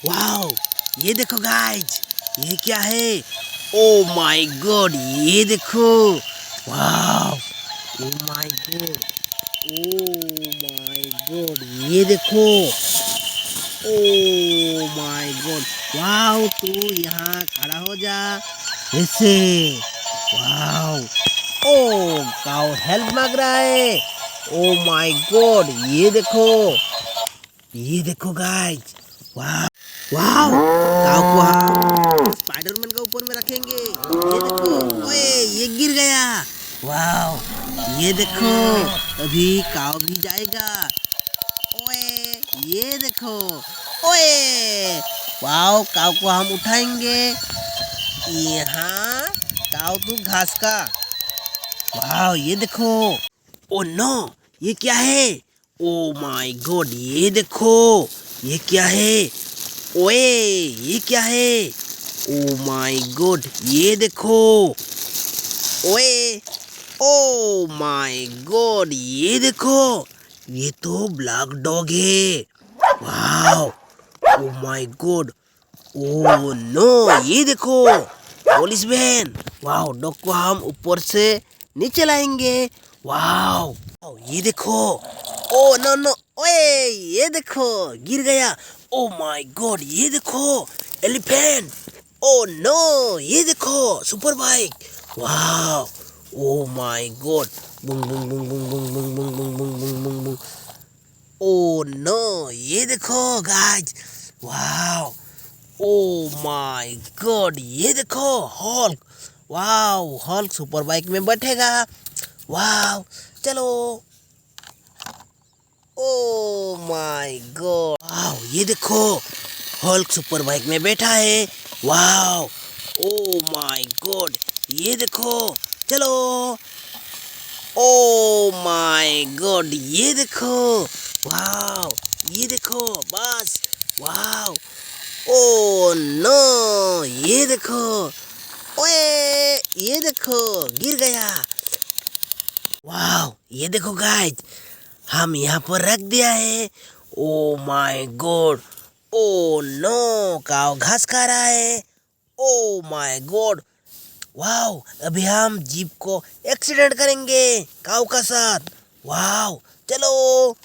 Wow, ये देखो guys, ये क्या है? ओ माय गॉड, ये देखो। Wow, oh my God, O my god, ये देखो। ओ माय गॉड, वाओ, तू यहाँ खड़ा हो जा ऐसे। वाओ, ओ काऊ हेल्प मांग रहा है। ओ माय गॉड, ये देखो गाइज। वाह वाह, काऊ को हम स्पाइडरमैन के ऊपर में रखेंगे। ये देखो, ओए ये गिर गया। वाह, ये देखो, अभी काऊ भी जाएगा। ओए ये देखो, ओए वाह, काऊ को हम उठाएंगे। यहाँ काऊ तू घास का। वाह, ये देखो। ओ नो, ये क्या है? ओ माय गॉड, ये देखो, ये क्या है? ओए ये क्या है? ओ माय गॉड, ये देखो। ओए ओ माय गॉड, ये देखो, ये तो ब्लैक डॉग है। Wow, oh my God, oh no, ये देखो, पुलिस वैन। वाओ, डॉग को हम ऊपर से नीचे लाएंगे। वाओ, ये देखो। ओ नो नो, ओए ये देखो, गिर गया। ओ माय गॉड, ये देखो, एलिफेंट। ओ नो, ये देखो, super bike. Wow, oh my god, बुंग बुंग बुंग बुंग बुंग बुंग बुंग बुंग बुंग बुंग बुंग बुंग। ओ नो, ये देखो guys. Wow, oh my god, ये देखो, Hulk. Wow, Hulk super bike में बैठेगा। वाओ, चलो। ओ माय गॉड, वाओ, ये देखो, हल्क सुपर बाइक में बैठा है। वाओ, ओ माय गॉड, ये देखो, चलो। ओ माय गॉड, ये देखो। वाओ, ये देखो, बस। वाओ, ओ नो, ये देखो। ओए ये देखो, गिर गया। वाओ, ये देखो गाइस, हम यहाँ पर रख दिया है। Oh my God, oh no, cow घास खा रहा है। ओ माय गॉड, वाओ, अभी हम जीप को एक्सीडेंट करेंगे काऊ का साथ। वाओ, चलो।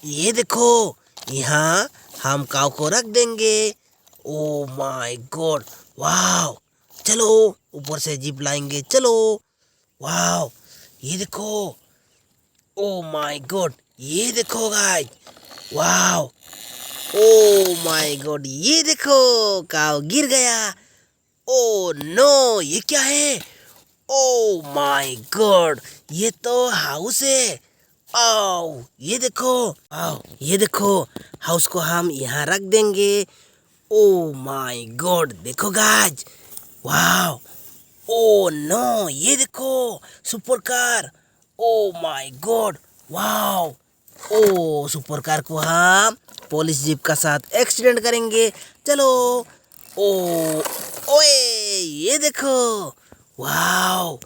ये देखो, यहाँ हम काऊ को रख देंगे। ओ माय गॉड, वाओ, चलो, ऊपर से जीप लाएंगे, चलो। वाओ, ये देखो। ओ माय गॉड, ये देखो guys. Wow, oh my god, ये देखो, काऊ गिर गया। ओ नो, ये क्या है? ओ माय गॉड, ये तो हाउस है। आओ, ये देखो। आओ, ये देखो, हाउस को हम यहाँ रख देंगे। ओ माय गॉड, देखो गाइस। वाओ, ओ नो, ये देखो, super car. Oh my God, wow, oh super car को हम पुलिस जीप का साथ एक्सीडेंट करेंगे, चलो। ओ ओए ये देखो। वाओ,